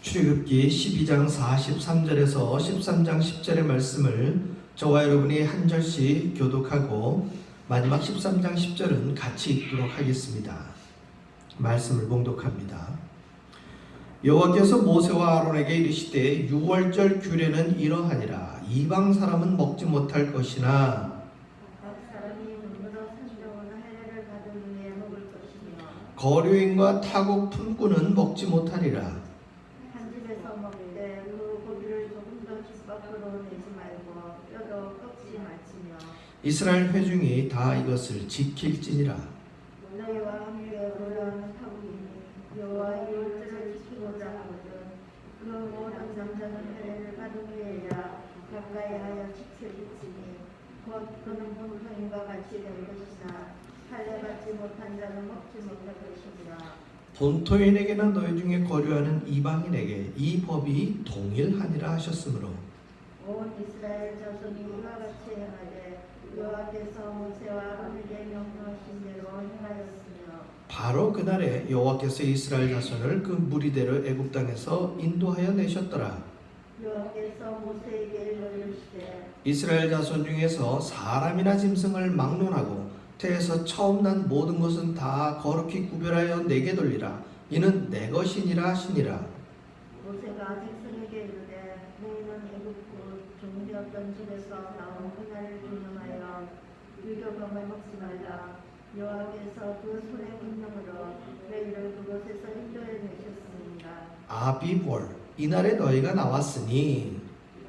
출애굽기 12장 43절에서 13장 10절의 말씀을 저와 여러분이 한 절씩 교독하고 마지막 13장 10절은 같이 읽도록 하겠습니다. 말씀을 봉독합니다. 여호와께서 모세와 아론에게 이르시되 유월절 규례는 이러하니라. 이방 사람은 먹지 못할 것이나 거류인과 타국 품꾼은 먹지 못하리라. 한 집에서 먹되 그 고기를 조금 더 집 밖으로 내지 말고 뼈도 껍질 말지며 이스라엘 회중이 다 이것을 지킬지니라. 너희와 함께 올라오는 타국이니 여호와 유월절을 지키고자 하거든 그 모든 남자는 회례를 받은 후에야 가까이 하여 지킬지니 곧 그는 본토인과 같이 될 것이나 할례 받지 못한 자는 먹지 못할 것이니라. 본토인에게나 너희 중에 거류하는 이방인에게 이 법이 동일하니라 하셨으므로 온 이스라엘 자손이 이와 같이 행하되 여호와께서 모세와 아론에게 명령하신 대로 행하였으며 바로 그날에 여호와께서 이스라엘 자손을 그 무리대로 애굽 땅에서 인도하여 내셨더라. 여호와께서 모세에게 이르시되 이스라엘 자손 중에서 사람이나 짐승을 막론하고 태에서 처음 난 모든 것은 다 거룩히 구별하여 내게 돌리라. 이는 내 것이니라 하시니라. 모세가 백성에게 이르되 너희는 애굽 종되었던 집에서 나온 그날을 기념하여 유교범을 먹지 말라. 여호와께서 그 손의 명령으로 너희를 그곳에서 인도해 내셨습니다. 아비볼 이날에 너희가 나왔으니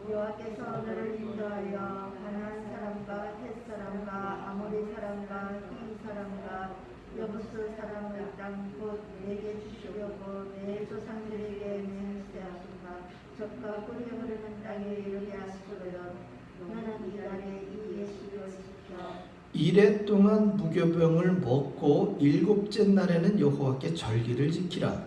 여호와께서 너를 인도하여 가나안 사람과 헷 사람과 아모리 사람과 히 사람과 여부스 사람의 땅 곧 내게 주시려고 내 조상들에게 맹세하신가 적과 꿀이 흐르는 땅에 이르게 하시거든 너는 이날에 이 예식을 지켜 이래 동안 무교병을 먹고 일곱째 날에는 여호와께 절기를 지키라.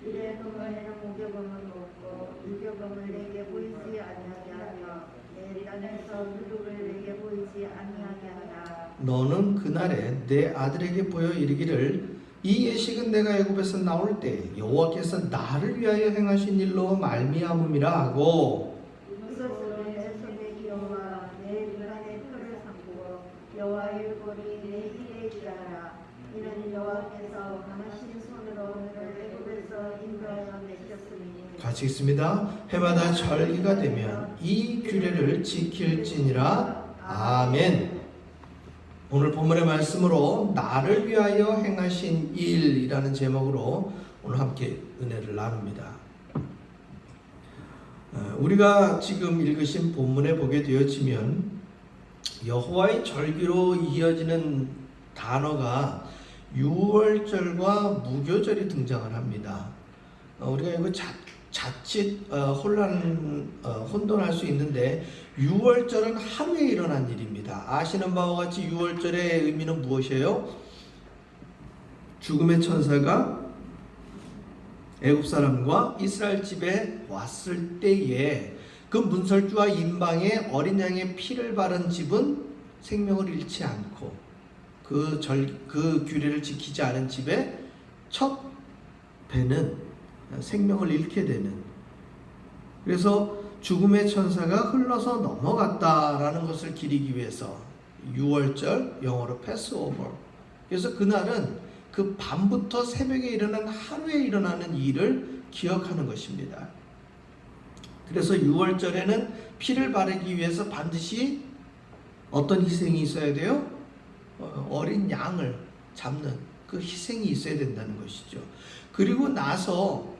이래 동안에는 무교범을 먹고 유교범을 내게 보이지 아니하게 하며 내 땅에서 누룩을 내게 보이지 아니하게 하라. 너는 그날에 내 아들에게 보여 이르기를 이 예식은 내가 애굽에서 나올 때 여호와께서 나를 위하여 행하신 일로 말미암음이라 하고 이것으로 내 손의 기호와 내 눈안의 표를 삼고 여호와의 율법이 내 입에 있게 하라. 이는 여호와께서 강하신 손으로 너를 애굽에서 인도하여 내셨으니 같이 읽습니다. 해마다 절기가 되면 이 규례를 지킬지니라. 아멘. 오늘 본문의 말씀으로 나를 위하여 행하신 일이라는 제목으로 오늘 함께 은혜를 나눕니다. 우리가 지금 읽으신 본문에 보게 되어지면 여호와의 절기로 이어지는 단어가 유월절과 무교절이 등장을 합니다. 우리가 이거 자칫 혼돈할 수 있는데 유월절은 하루에 일어난 일입니다. 아시는 바와 같이 유월절의 의미는 무엇이에요? 죽음의 천사가 애굽 사람과 이스라엘 집에 왔을 때에 그 문설주와 인방에 어린 양의 피를 바른 집은 생명을 잃지 않고 그 규례를 지키지 않은 집에 첫 배는 생명을 잃게 되는, 그래서 죽음의 천사가 흘러서 넘어갔다라는 것을 기리기 위해서 유월절, 영어로 패스오버, 그래서 그날은 그 밤부터 새벽에 일어난 하루에 일어나는 일을 기억하는 것입니다. 그래서 유월절에는 피를 바르기 위해서 반드시 어떤 희생이 있어야 돼요? 어린 양을 잡는 그 희생이 있어야 된다는 것이죠. 그리고 나서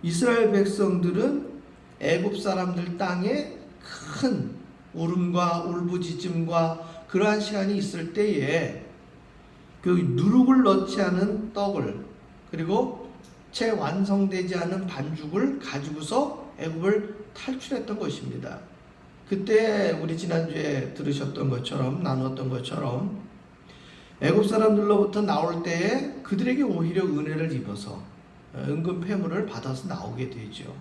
이스라엘 백성들은 애굽 사람들 땅에 큰 울음과 울부짖음과 그러한 시간이 있을 때에 그 누룩을 넣지 않은 떡을 그리고 채 완성되지 않은 반죽을 가지고서 애굽을 탈출했던 것입니다. 그때 우리 지난주에 들으셨던 것처럼 나누었던 것처럼 애굽 사람들로부터 나올 때에 그들에게 오히려 은혜를 입어서 은근 폐물을 받아서 나오게 되죠.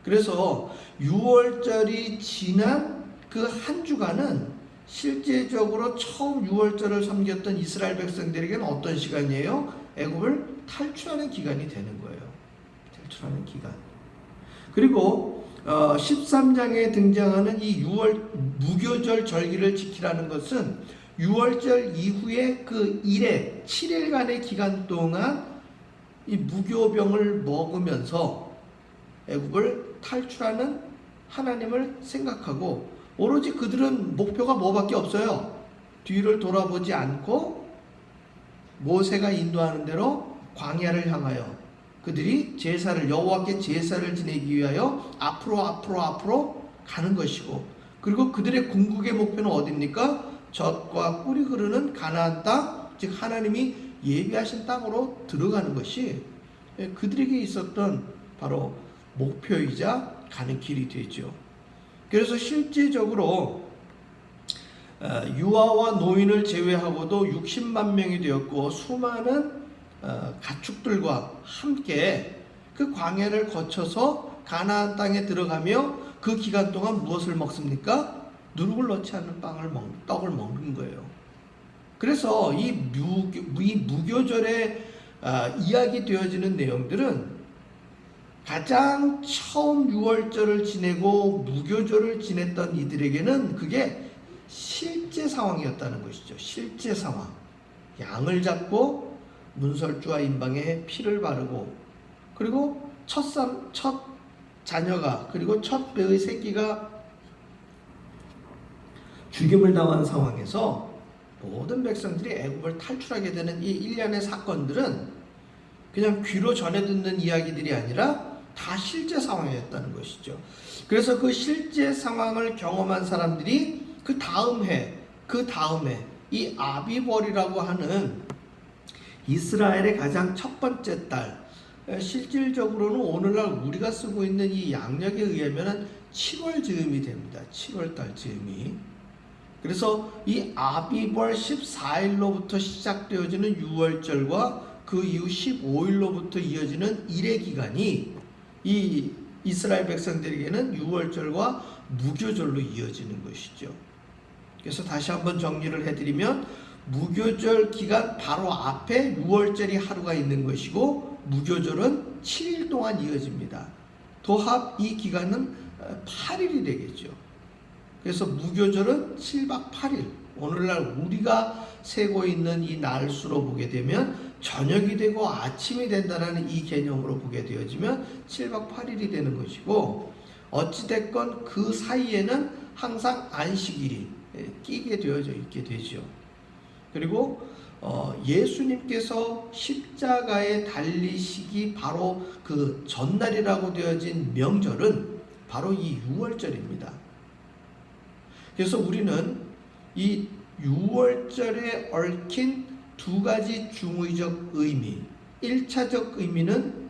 그래서 유월절이 지난 그 한 주간은 실제적으로 처음 유월절을 섬겼던 이스라엘 백성들에게는 어떤 시간이에요? 애굽을 탈출하는 기간이 되는 거예요. 탈출하는 기간. 그리고 13장에 등장하는 이 6월 무교절 절기를 지키라는 것은 6월절 이후에 그 1회 7일간의 기간 동안 이 무교병을 먹으면서 애굽을 탈출하는 하나님을 생각하고, 오로지 그들은 목표가 뭐밖에 없어요. 뒤를 돌아보지 않고 모세가 인도하는 대로 광야를 향하여 그들이 제사를, 여호와께 제사를 지내기 위하여 앞으로 가는 것이고, 그리고 그들의 궁극의 목표는 어디입니까? 젖과 꿀이 흐르는 가나안 땅, 즉 하나님이 예비하신 땅으로 들어가는 것이 그들에게 있었던 바로 목표이자 가는 길이 되죠. 그래서 실제적으로 유아와 노인을 제외하고도 60만 명이 되었고, 수많은 가축들과 함께 그 광야를 거쳐서 가나안 땅에 들어가며 그 기간 동안 무엇을 먹습니까? 누룩을 넣지 않는 떡을 먹는 거예요. 그래서 이 무교절에 이야기되어지는 내용들은 가장 처음 6월절을 지내고 무교절을 지냈던 이들에게는 그게 실제 상황이었다는 것이죠. 실제 상황. 양을 잡고 문설주와 임방에 피를 바르고, 그리고 첫 자녀가, 그리고 첫 배의 새끼가 죽임을 당한 상황에서 모든 백성들이 애굽을 탈출하게 되는 이 일련의 사건들은 그냥 귀로 전해 듣는 이야기들이 아니라 다 실제 상황이었다는 것이죠. 그래서 그 실제 상황을 경험한 사람들이 그 다음에 이 아비벌이라고 하는 이스라엘의 가장 첫 번째 달, 실질적으로는 오늘날 우리가 쓰고 있는 이 양력에 의하면 7월 즈음이 됩니다. 7월 달 즈음이. 그래서 이 아비벌 14일로부터 시작되어지는 6월절과 그 이후 15일로부터 이어지는 1의 기간이 이 이스라엘 백성들에게는 6월절과 무교절로 이어지는 것이죠. 그래서 다시 한번 정리를 해드리면, 무교절 기간 바로 앞에 6월절이 하루가 있는 것이고, 무교절은 7일 동안 이어집니다. 도합 이 기간은 8일이 되겠죠. 그래서 무교절은 7박 8일, 오늘날 우리가 세고 있는 이 날수로 보게 되면 저녁이 되고 아침이 된다는 이 개념으로 보게 되어지면 7박 8일이 되는 것이고, 어찌됐건 그 사이에는 항상 안식일이 끼게 되어져 있게 되죠. 그리고 예수님께서 십자가에 달리시기 바로 그 전날이라고 되어진 명절은 바로 이 6월절입니다. 그래서 우리는 이 6월절에 얽힌 두 가지 중의적 의미, 1차적 의미는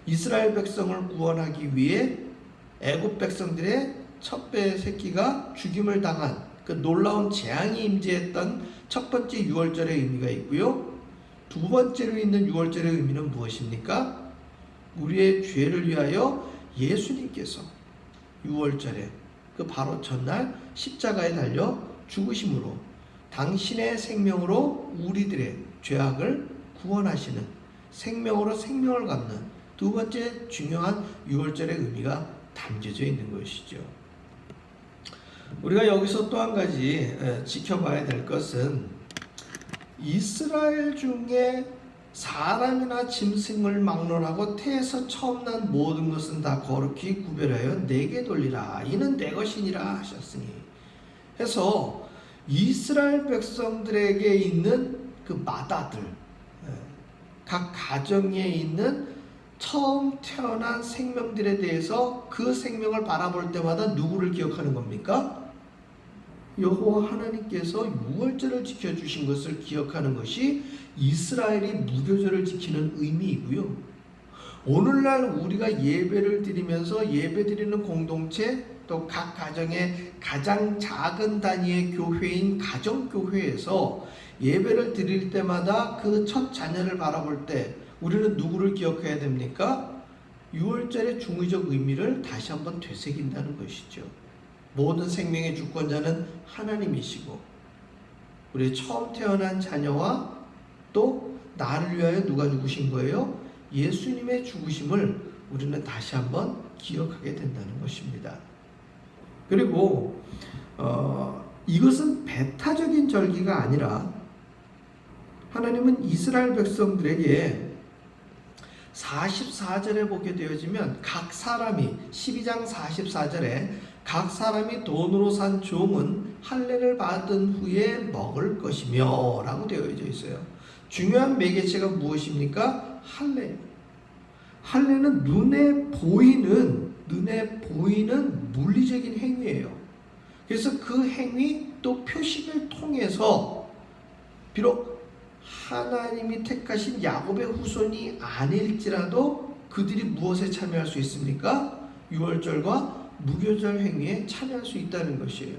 이스라엘 백성을 구원하기 위해 애굽 백성들의 첫 배 새끼가 죽임을 당한 그 놀라운 재앙이 임재했던 첫 번째 6월절의 의미가 있고요. 두 번째로 있는 6월절의 의미는 무엇입니까? 우리의 죄를 위하여 예수님께서 6월절에 그 바로 전날 십자가에 달려 죽으심으로 당신의 생명으로 우리들의 죄악을 구원하시는, 생명으로 생명을 갚는 두 번째 중요한 6월절의 의미가 담겨져 있는 것이죠. 우리가 여기서 또 한 가지 지켜봐야 될 것은, 이스라엘 중에 사람이나 짐승을 막론하고 태에서 처음 난 모든 것은 다 거룩히 구별하여 내게 돌리라, 이는 내 것이니라 하셨으니 해서 이스라엘 백성들에게 있는 그 마다들, 각 가정에 있는 처음 태어난 생명들에 대해서 그 생명을 바라볼 때마다 누구를 기억하는 겁니까? 여호와 하나님께서 6월절을 지켜주신 것을 기억하는 것이 이스라엘이 무교절을 지키는 의미이고요. 오늘날 우리가 예배를 드리면서 예배드리는 공동체, 또 각 가정의 가장 작은 단위의 교회인 가정교회에서 예배를 드릴 때마다 그 첫 자녀를 바라볼 때 우리는 누구를 기억해야 됩니까? 6월절의 중의적 의미를 다시 한번 되새긴다는 것이죠. 모든 생명의 주권자는 하나님이시고, 우리 처음 태어난 자녀와 또 나를 위하여 누가 죽으신 거예요? 예수님의 죽으심을 우리는 다시 한번 기억하게 된다는 것입니다. 그리고 이것은 배타적인 절기가 아니라 하나님은 이스라엘 백성들에게 44절에 보게 되어지면 각 사람이 12장 44절에 각 사람이 돈으로 산 종은 할례를 받은 후에 먹을 것이며 라고 되어져 있어요. 중요한 매개체가 무엇입니까? 할례. 할례는 눈에 보이는 물리적인 행위예요. 그래서 그 행위 또 표식을 통해서 비록 하나님이 택하신 야곱의 후손이 아닐지라도 그들이 무엇에 참여할 수 있습니까? 유월절과 무교절 행위에 참여할 수 있다는 것이에요.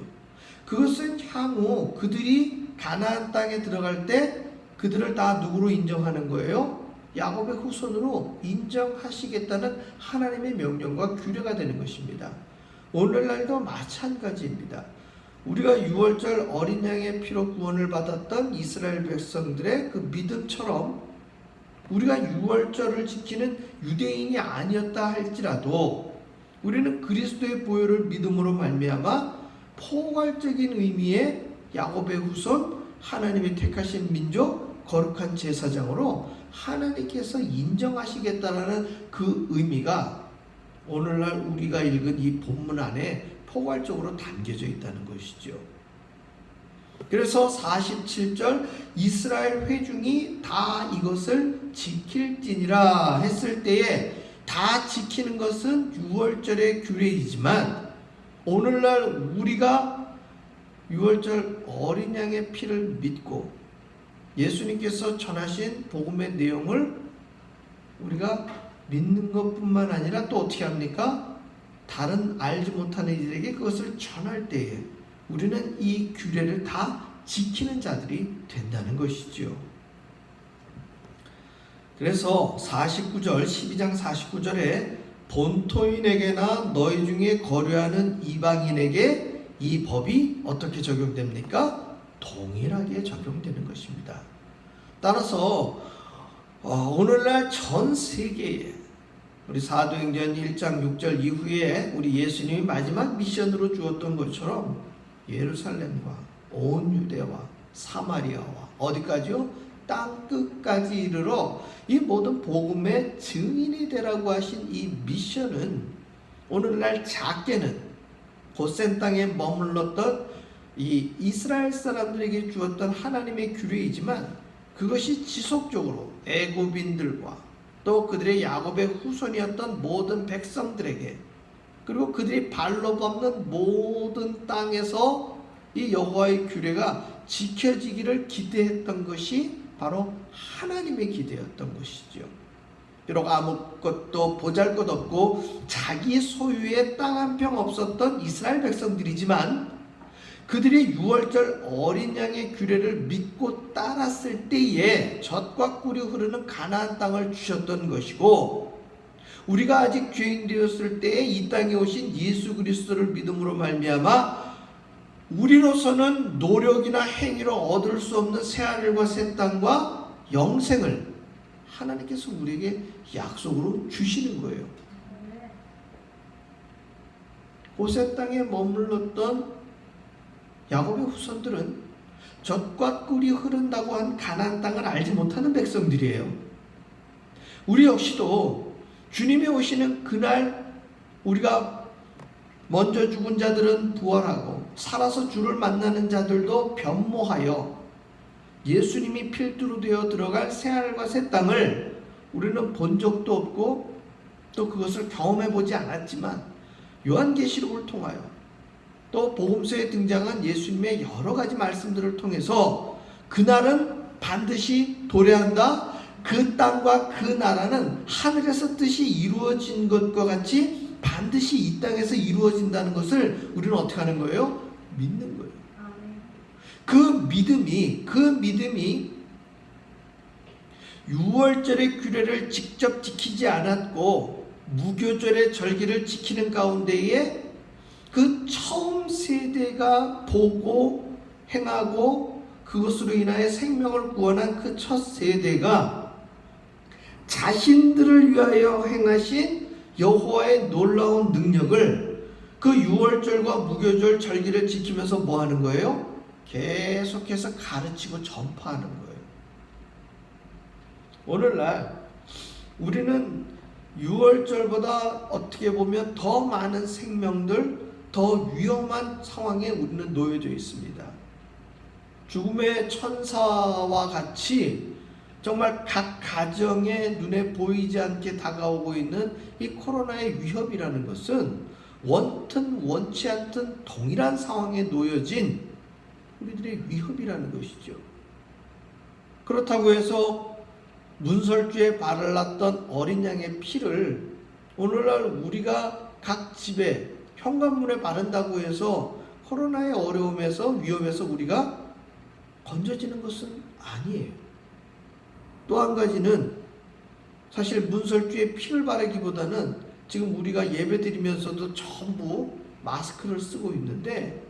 그것은 향후 그들이 가나안 땅에 들어갈 때 그들을 다 누구로 인정하는 거예요? 야곱의 후손으로 인정하시겠다는 하나님의 명령과 규례가 되는 것입니다. 오늘날도 마찬가지입니다. 우리가 유월절 어린 양의 피로 구원을 받았던 이스라엘 백성들의 그 믿음처럼 우리가 유월절을 지키는 유대인이 아니었다 할지라도 우리는 그리스도의 보혈을 믿음으로 말미암아 포괄적인 의미의 야곱의 후손, 하나님이 택하신 민족, 거룩한 제사장으로 하나님께서 인정하시겠다라는 그 의미가 오늘날 우리가 읽은 이 본문 안에 포괄적으로 담겨져 있다는 것이죠. 그래서 47절 이스라엘 회중이 다 이것을 지킬지니라 했을 때에 다 지키는 것은 유월절의 규례이지만 오늘날 우리가 유월절 어린 양의 피를 믿고 예수님께서 전하신 복음의 내용을 우리가 믿는 것뿐만 아니라 또 어떻게 합니까? 다른 알지 못하는 이들에게 그것을 전할 때에 우리는 이 규례를 다 지키는 자들이 된다는 것이죠. 그래서 49절 12장 49절에 본토인에게나 너희 중에 거류하는 이방인에게 이 법이 어떻게 적용됩니까? 동일하게 적용되는 것입니다. 따라서 오늘날 전 세계에 우리 사도행전 1장 6절 이후에 우리 예수님이 마지막 미션으로 주었던 것처럼 예루살렘과 온 유대와 사마리아와 어디까지요? 땅 끝까지 이르러 이 모든 복음의 증인이 되라고 하신 이 미션은 오늘날 작게는 고센 땅에 머물렀던 이 이스라엘 사람들에게 주었던 하나님의 규례이지만 그것이 지속적으로 애굽인들과 또 그들의 야곱의 후손이었던 모든 백성들에게 그리고 그들이 발로 밟는 모든 땅에서 이 여호와의 규례가 지켜지기를 기대했던 것이 바로 하나님의 기대였던 것이죠. 비록 아무것도 보잘것없고 자기 소유의 땅 한 평 없었던 이스라엘 백성들이지만 그들이 유월절 어린 양의 규례를 믿고 따랐을 때에 젖과 꿀이 흐르는 가나안 땅을 주셨던 것이고 우리가 아직 죄인 되었을 때에 이 땅에 오신 예수 그리스도를 믿음으로 말미암아 우리로서는 노력이나 행위로 얻을 수 없는 새하늘과 새 땅과 영생을 하나님께서 우리에게 약속으로 주시는 거예요. 고센 땅에 머물렀던 야곱의 후손들은 젖과 꿀이 흐른다고 한 가나안 땅을 알지 못하는 백성들이에요. 우리 역시도 주님이 오시는 그날 우리가 먼저 죽은 자들은 부활하고 살아서 주를 만나는 자들도 변모하여 예수님이 필두로 되어 들어갈 새하늘과 새 땅을 우리는 본 적도 없고 또 그것을 경험해 보지 않았지만 요한계시록을 통하여 또 복음서에 등장한 예수님의 여러 가지 말씀들을 통해서 그날은 반드시 도래한다. 그 땅과 그 나라는 하늘에서 뜻이 이루어진 것과 같이 반드시 이 땅에서 이루어진다는 것을 우리는 어떻게 하는 거예요? 믿는 거예요. 그 믿음이 유월절의 규례를 직접 지키지 않았고 무교절의 절기를 지키는 가운데에 그 처음 세대가 보고 행하고 그것으로 인하여 생명을 구원한 그 첫 세대가 자신들을 위하여 행하신 여호와의 놀라운 능력을 그 유월절과 무교절 절기를 지키면서 뭐 하는 거예요? 계속해서 가르치고 전파하는 거예요. 오늘날 우리는 유월절보다 어떻게 보면 더 많은 생명들, 더 위험한 상황에 우리는 놓여져 있습니다. 죽음의 천사와 같이 정말 각 가정의 눈에 보이지 않게 다가오고 있는 이 코로나의 위협이라는 것은 원튼 원치 않든 동일한 상황에 놓여진 우리들의 위협이라는 것이죠. 그렇다고 해서 문설주에 발랐던 어린 양의 피를 오늘날 우리가 각 집에 현관문에 바른다고 해서 코로나의 어려움에서 위험에서 우리가 건져지는 것은 아니에요. 또 한 가지는 사실 문설주에 피를 바르기보다는 지금 우리가 예배드리면서도 전부 마스크를 쓰고 있는데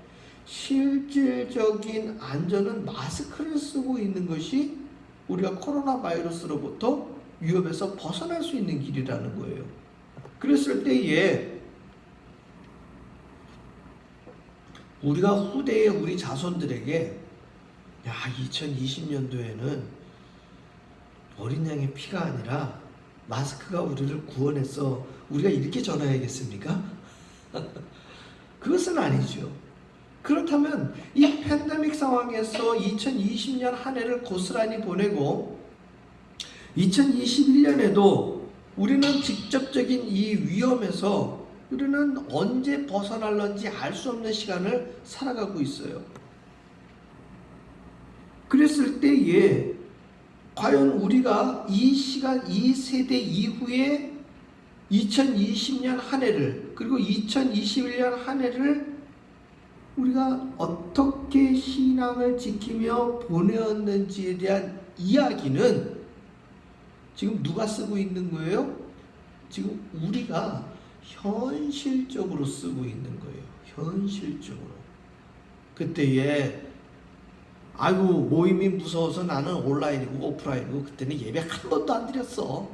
실질적인 안전은 마스크를 쓰고 있는 것이 우리가 코로나 바이러스로부터 위협에서 벗어날 수 있는 길이라는 거예요. 그랬을 때에 우리가 후대에 우리 자손들에게 2020년도에는 어린 양의 피가 아니라 마스크가 우리를 구원했어, 우리가 이렇게 전해야겠습니까? 그것은 아니죠. 그렇다면 이 팬데믹 상황에서 2020년 한 해를 고스란히 보내고 2021년에도 우리는 직접적인 이 위험에서 우리는 언제 벗어날런지 알 수 없는 시간을 살아가고 있어요. 그랬을 때에 과연 우리가 이 시간, 이 세대 이후에 2020년 한 해를 그리고 2021년 한 해를 우리가 어떻게 신앙을 지키며 보내었는지에 대한 이야기는 지금 누가 쓰고 있는 거예요? 지금 우리가 현실적으로 쓰고 있는 거예요. 현실적으로. 그때에 아이고 모임이 무서워서 나는 온라인이고 오프라인이고 그때는 예배 한 번도 안 드렸어.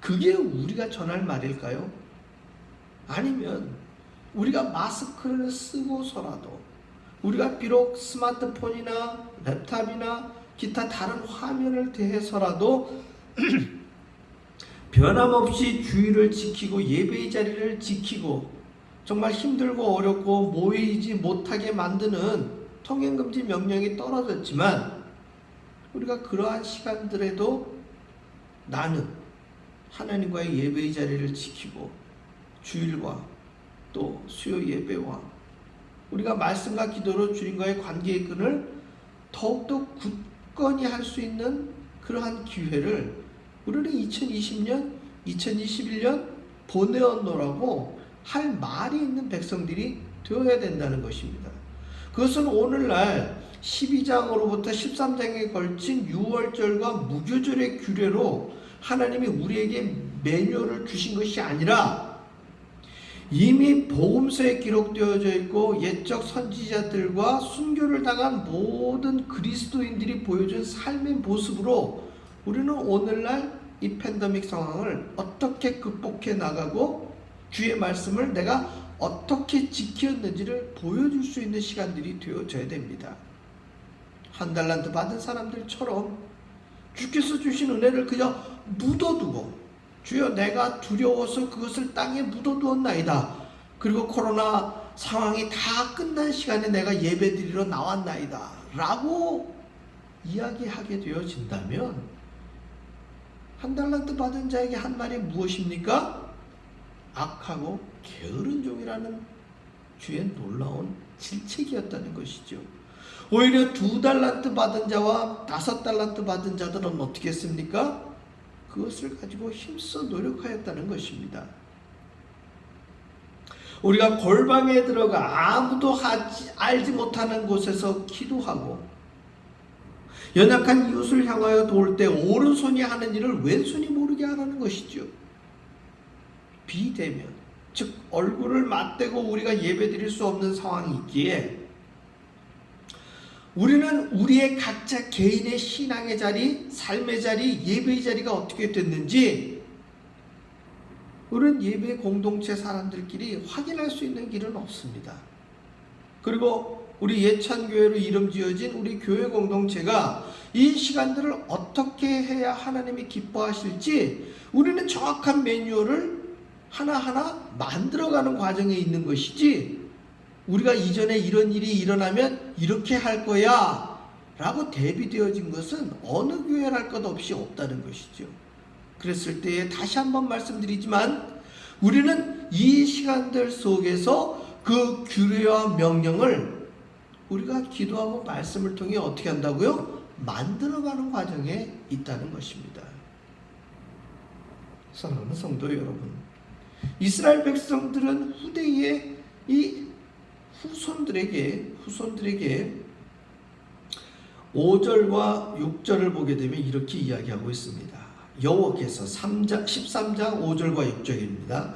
그게 우리가 전할 말일까요? 아니면 우리가 마스크를 쓰고서라도 우리가 비록 스마트폰이나 랩탑이나 기타 다른 화면을 대해서라도 변함없이 주의를 지키고 예배의 자리를 지키고 정말 힘들고 어렵고 모이지 못하게 만드는 통행금지 명령이 떨어졌지만 우리가 그러한 시간들에도 나는 하나님과의 예배의 자리를 지키고 주일과 또 수요 예배와 우리가 말씀과 기도로 주님과의 관계의 끈을 더욱더 굳건히 할 수 있는 그러한 기회를 우리는 2020년, 2021년 보내었노라고 할 말이 있는 백성들이 되어야 된다는 것입니다. 그것은 오늘날 12장으로부터 13장에 걸친 유월절과 무교절의 규례로 하나님이 우리에게 매뉴얼을 주신 것이 아니라 이미 복음서에 기록되어져 있고 옛적 선지자들과 순교를 당한 모든 그리스도인들이 보여준 삶의 모습으로 우리는 오늘날 이 팬데믹 상황을 어떻게 극복해 나가고 주의 말씀을 내가 어떻게 지켰는지를 보여줄 수 있는 시간들이 되어져야 됩니다. 한 달란트 받은 사람들처럼 주께서 주신 은혜를 그저 묻어두고 주여 내가 두려워서 그것을 땅에 묻어두었나이다. 그리고 코로나 상황이 다 끝난 시간에 내가 예배드리러 나왔나이다 라고 이야기하게 되어진다면 한 달란트 받은 자에게 한 말이 무엇입니까? 악하고 게으른 종이라는 주의 놀라운 질책이었다는 것이죠. 오히려 2달란트 받은 자와 5달란트 받은 자들은 어떻게 했습니까? 그것을 가지고 힘써 노력하였다는 것입니다. 우리가 골방에 들어가 아무도 알지 못하는 곳에서 기도하고 연약한 이웃을 향하여 도울 때 오른손이 하는 일을 왼손이 모르게 하라는 것이죠. 비대면, 즉 얼굴을 맞대고 우리가 예배드릴 수 없는 상황이 있기에 우리는 우리의 각자 개인의 신앙의 자리, 삶의 자리, 예배의 자리가 어떻게 됐는지 우리는 예배 공동체 사람들끼리 확인할 수 있는 길은 없습니다. 그리고 우리 예찬교회로 이름 지어진 우리 교회 공동체가 이 시간들을 어떻게 해야 하나님이 기뻐하실지 우리는 정확한 매뉴얼을 하나하나 만들어가는 과정에 있는 것이지, 우리가 이전에 이런 일이 일어나면 이렇게 할 거야 라고 대비되어진 것은 어느 교회랄 것 없이 없다는 것이죠. 그랬을 때에 다시 한번 말씀드리지만, 우리는 이 시간들 속에서 그 규례와 명령을 우리가 기도하고 말씀을 통해 어떻게 한다고요? 만들어가는 과정에 있다는 것입니다. 사랑하는 성도 여러분, 이스라엘 백성들은 후대의 이 후손들에게 5절과 6절을 보게 되면 이렇게 이야기하고 있습니다. 여호와께서 13장 5절과 6절입니다.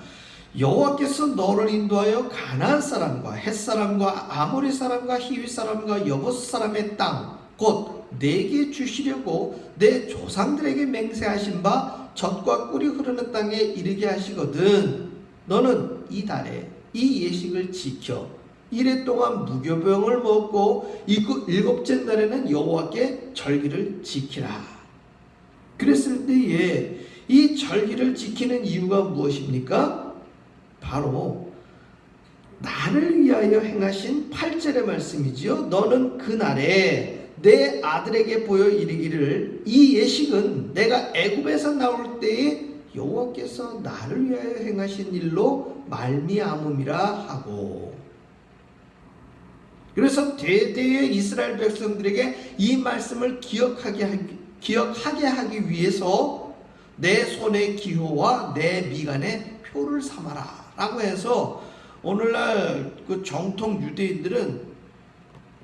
여호와께서 너를 인도하여 가나안 사람과 헷 사람과 아모리 사람과 히위 사람과 여부스 사람의 땅 곧 내게 주시려고 내 조상들에게 맹세하신 바 젖과 꿀이 흐르는 땅에 이르게 하시거든. 너는 이 달에 이 예식을 지켜 이래 동안 무교병을 먹고 일곱째 날에는 여호와께 절기를 지키라. 그랬을 때에 이 절기를 지키는 이유가 무엇입니까? 바로 나를 위하여 행하신 8절의 말씀이지요. 너는 그날에 내 아들에게 보여 이르기를 이 예식은 내가 애굽에서 나올 때에 여호와께서 나를 위하여 행하신 일로 말미암음이라 하고, 그래서 대대의 이스라엘 백성들에게 이 말씀을 기억하게 하기 위해서 내 손의 기호와 내 미간의 표를 삼아라 라고 해서, 오늘날 그 정통 유대인들은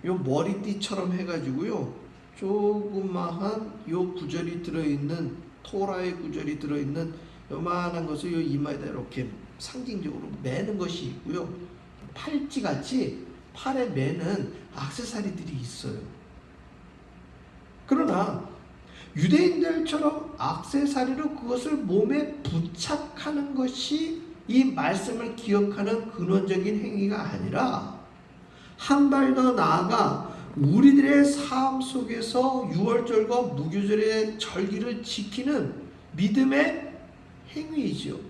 요 머리띠처럼 해가지고요, 조그마한 요 구절이 들어있는, 토라의 구절이 들어있는 요만한 것을 요 이마에다 이렇게 상징적으로 매는 것이 있고요, 팔찌같이 팔에 매는 액세서리들이 있어요. 그러나 유대인들처럼 액세서리로 그것을 몸에 부착하는 것이 이 말씀을 기억하는 근원적인 행위가 아니라, 한 발 더 나아가 우리들의 삶 속에서 유월절과 무교절의 절기를 지키는 믿음의 행위이죠.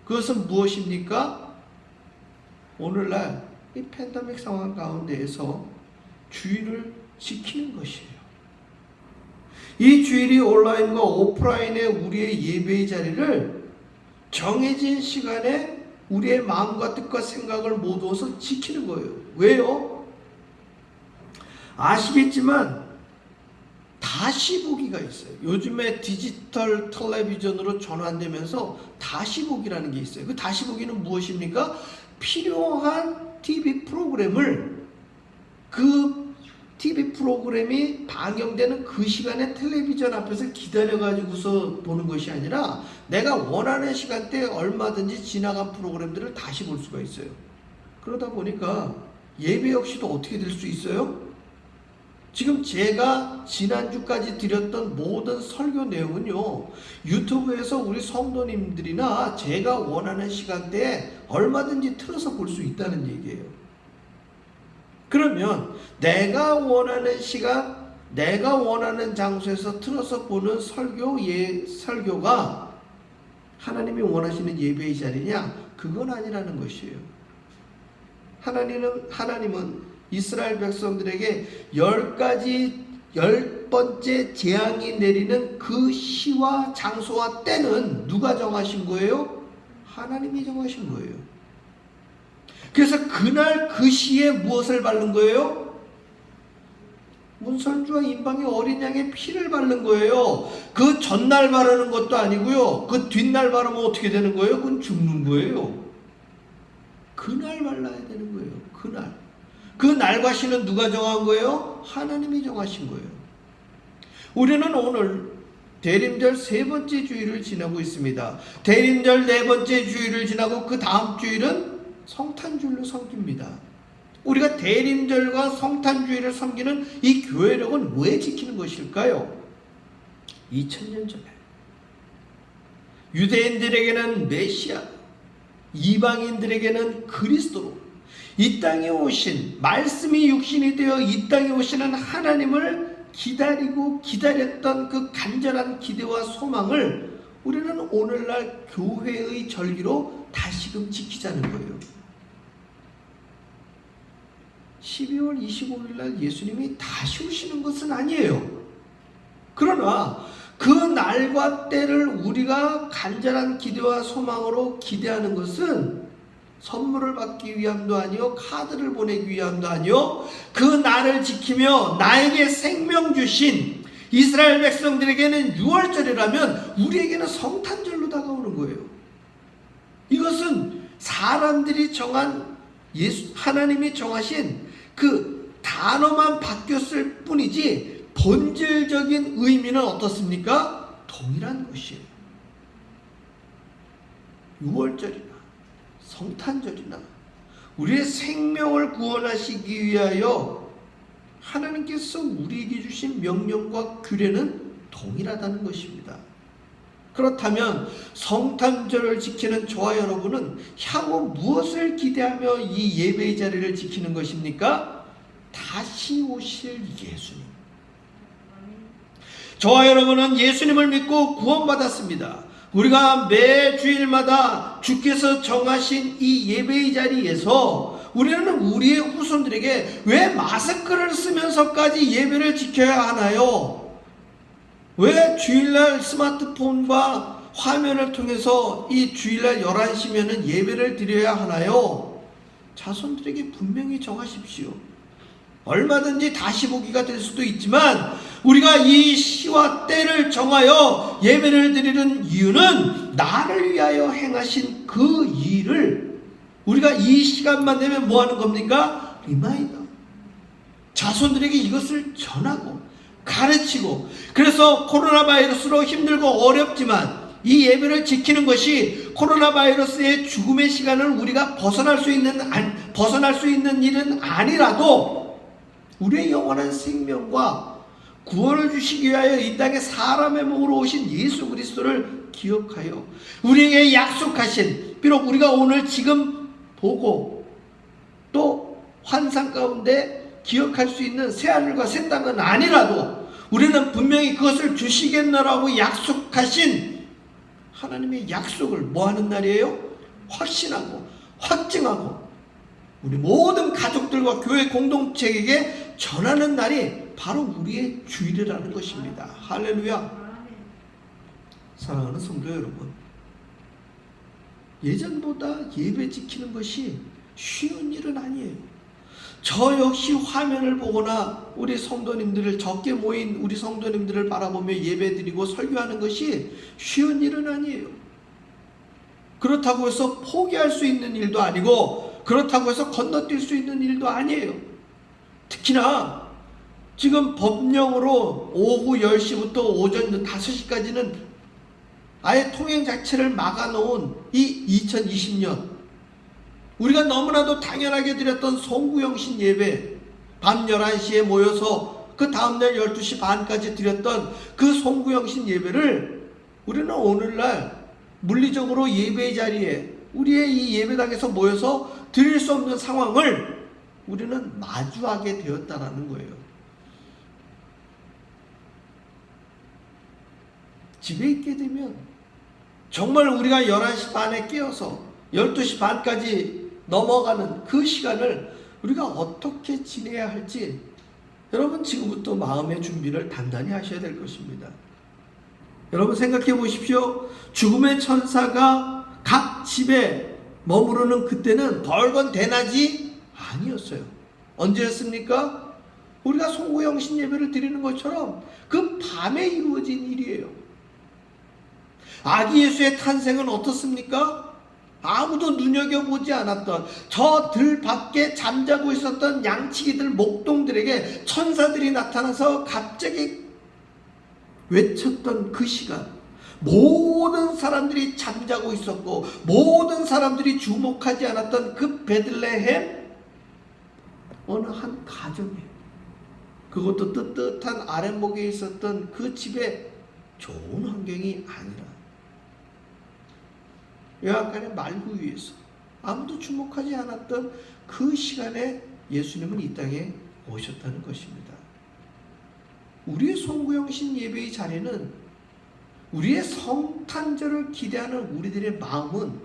그것은 무엇입니까? 오늘날 이 팬데믹 상황 가운데에서 주일을 지키는 것이에요. 이 주일이 온라인과 오프라인의 우리의 예배의 자리를 정해진 시간에 우리의 마음과 뜻과 생각을 모두어서 지키는 거예요. 왜요? 아시겠지만 다시 보기가 있어요. 요즘에 디지털 텔레비전으로 전환되면서 다시 보기라는 게 있어요. 그 다시 보기는 무엇입니까? 필요한 TV 프로그램을, 그 TV 프로그램이 방영되는 그 시간에 텔레비전 앞에서 기다려가지고서 보는 것이 아니라 내가 원하는 시간대에 얼마든지 지나간 프로그램들을 다시 볼 수가 있어요. 그러다 보니까 예배 역시도 어떻게 될 수 있어요? 지금 제가 지난주까지 드렸던 모든 설교 내용은요, 유튜브에서 우리 성도님들이나 제가 원하는 시간대에 얼마든지 틀어서 볼 수 있다는 얘기예요. 그러면 내가 원하는 시간, 내가 원하는 장소에서 틀어서 보는 설교가 하나님이 원하시는 예배의 자리냐? 그건 아니라는 것이에요. 하나님은 이스라엘 백성들에게 10번째 재앙이 내리는 그 시와 장소와 때는 누가 정하신 거예요? 하나님이 정하신 거예요. 그래서 그날 그 시에 무엇을 바른 거예요? 문설주와 임방의 어린 양의 피를 바른 거예요. 그 전날 바르는 것도 아니고요, 그 뒷날 바르면 어떻게 되는 거예요? 그건 죽는 거예요. 그날 발라야 되는 거예요. 그날. 그 날과 시는 누가 정한 거예요? 하나님이 정하신 거예요. 우리는 오늘 대림절 3번째 주일을 지나고 있습니다. 대림절 4번째 주일을 지나고 그 다음 주일은 성탄주일로 섬깁니다. 우리가 대림절과 성탄주일을 섬기는 이 교회력은 왜 지키는 것일까요? 2000년 전에 유대인들에게는 메시아, 이방인들에게는 그리스도로 이 땅에 오신, 말씀이 육신이 되어 이 땅에 오시는 하나님을 기다리고 기다렸던 그 간절한 기대와 소망을 우리는 오늘날 교회의 절기로 다시금 지키자는 거예요. 12월 25일 날 예수님이 다시 오시는 것은 아니에요. 그러나 그 날과 때를 우리가 간절한 기대와 소망으로 기대하는 것은 선물을 받기 위함도 아니요, 카드를 보내기 위함도 아니요, 그 날을 지키며 나에게 생명 주신 이스라엘 백성들에게는 유월절이라면 우리에게는 성탄절로 다가오는 거예요. 이것은 사람들이 정한, 하나님이 정하신 그 단어만 바뀌었을 뿐이지 본질적인 의미는 어떻습니까? 동일한 것이에요. 유월절이나 성탄절이나 우리의 생명을 구원하시기 위하여 하나님께서 우리에게 주신 명령과 규례는 동일하다는 것입니다. 그렇다면 성탄절을 지키는 저와 여러분은 향후 무엇을 기대하며 이 예배의 자리를 지키는 것입니까? 다시 오실 예수님. 저와 여러분은 예수님을 믿고 구원받았습니다. 우리가 매 주일마다 주께서 정하신 이 예배의 자리에서 우리는 우리의 후손들에게 왜 마스크를 쓰면서까지 예배를 지켜야 하나요? 왜 주일날 스마트폰과 화면을 통해서 이 주일날 11시면은 예배를 드려야 하나요? 자손들에게 분명히 정하십시오. 얼마든지 다시 보기가 될 수도 있지만 우리가 이 시와 때를 정하여 예배를 드리는 이유는 나를 위하여 행하신 그 일을 우리가 이 시간만 되면 뭐 하는 겁니까? 리마인더. 자손들에게 이것을 전하고 가르치고, 그래서 코로나 바이러스로 힘들고 어렵지만 이 예배를 지키는 것이 코로나 바이러스의 죽음의 시간을 우리가 벗어날 수 있는 일은 아니라도 우리의 영원한 생명과 구원을 주시기 위하여 이 땅에 사람의 몸으로 오신 예수 그리스도를 기억하여 우리에게 약속하신, 비록 우리가 오늘 지금 보고 또 환상 가운데 기억할 수 있는 새하늘과 새 땅은 아니라도 우리는 분명히 그것을 주시겠노라고 약속하신 하나님의 약속을 뭐하는 날이에요? 확신하고 확증하고 우리 모든 가족들과 교회 공동체에게 전하는 날이 바로 우리의 주일이라는 것입니다. 할렐루야. 사랑하는 성도 여러분, 예전보다 예배 지키는 것이 쉬운 일은 아니에요. 저 역시 화면을 보거나 우리 성도님들을, 적게 모인 우리 성도님들을 바라보며 예배드리고 설교하는 것이 쉬운 일은 아니에요. 그렇다고 해서 포기할 수 있는 일도 아니고 그렇다고 해서 건너뛸 수 있는 일도 아니에요. 특히나 지금 법령으로 오후 10시부터 오전 5시까지는 아예 통행 자체를 막아놓은 이 2020년, 우리가 너무나도 당연하게 드렸던 송구영신 예배, 밤 11시에 모여서 그 다음날 12시 반까지 드렸던 그 송구영신 예배를 우리는 오늘날 물리적으로 예배의 자리에 우리의 이 예배당에서 모여서 드릴 수 없는 상황을 우리는 마주하게 되었다라는 거예요. 집에 있게 되면 정말 우리가 11시 반에 깨어서 12시 반까지 넘어가는 그 시간을 우리가 어떻게 지내야 할지 여러분 지금부터 마음의 준비를 단단히 하셔야 될 것입니다. 여러분 생각해 보십시오. 죽음의 천사가 각 집에 머무르는 그때는 벌건 대낮이 아니었어요. 언제였습니까? 우리가 송구영신 예배를 드리는 것처럼 그 밤에 이루어진 일이에요. 아기 예수의 탄생은 어떻습니까? 아무도 눈여겨보지 않았던 저 들 밖에 잠자고 있었던 양치기들, 목동들에게 천사들이 나타나서 갑자기 외쳤던 그 시간, 모든 사람들이 잠자고 있었고 모든 사람들이 주목하지 않았던 그 베들레헴 어느 한 가정에, 그것도 뜨뜻한 아랫목에 있었던 그 집에 좋은 환경이 아니라 여약간의 말구 위에서 아무도 주목하지 않았던 그 시간에 예수님은 이 땅에 오셨다는 것입니다. 우리의 송구영신 예배의 자리는 우리의 성탄절을 기대하는 우리들의 마음은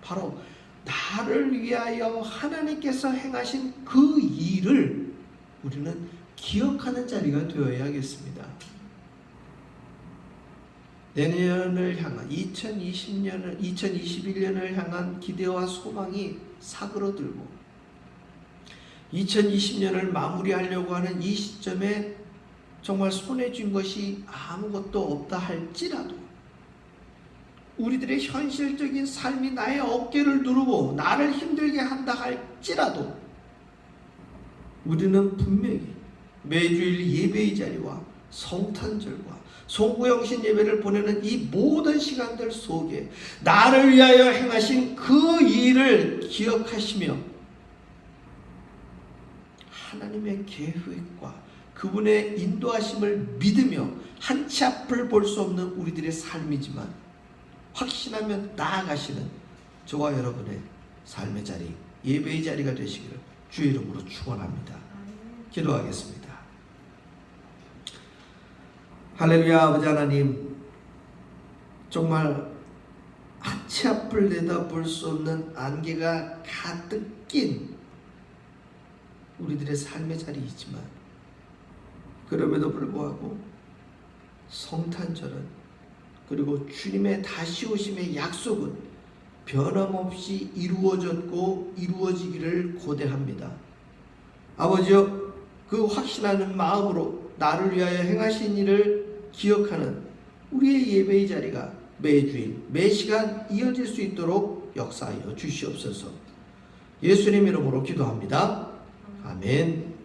바로 나를 위하여 하나님께서 행하신 그 일을 우리는 기억하는 자리가 되어야겠습니다. 내년을 향한 2021년을 향한 기대와 소망이 사그러들고 2020년을 마무리하려고 하는 이 시점에 정말 손에 쥔 것이 아무것도 없다 할지라도 우리들의 현실적인 삶이 나의 어깨를 누르고 나를 힘들게 한다 할지라도 우리는 분명히 매주일 예배의 자리와 성탄절과 송구영신 예배를 보내는 이 모든 시간들 속에 나를 위하여 행하신 그 일을 기억하시며 하나님의 계획과 그분의 인도하심을 믿으며 한치 앞을 볼 수 없는 우리들의 삶이지만 확신하며 나아가시는 저와 여러분의 삶의 자리, 예배의 자리가 되시기를 주의 이름으로 축원합니다. 기도하겠습니다. 할렐루야. 아버지 하나님, 정말 한치 앞을 내다볼 수 없는 안개가 가득 낀 우리들의 삶의 자리이지만 그럼에도 불구하고 성탄절은 그리고 주님의 다시 오심의 약속은 변함없이 이루어졌고 이루어지기를 고대합니다. 아버지여, 그 확신하는 마음으로 나를 위하여 행하신 일을 기억하는 우리의 예배의 자리가 매주일 매시간 이어질 수 있도록 역사하여 주시옵소서. 예수님 이름으로 기도합니다. 아멘.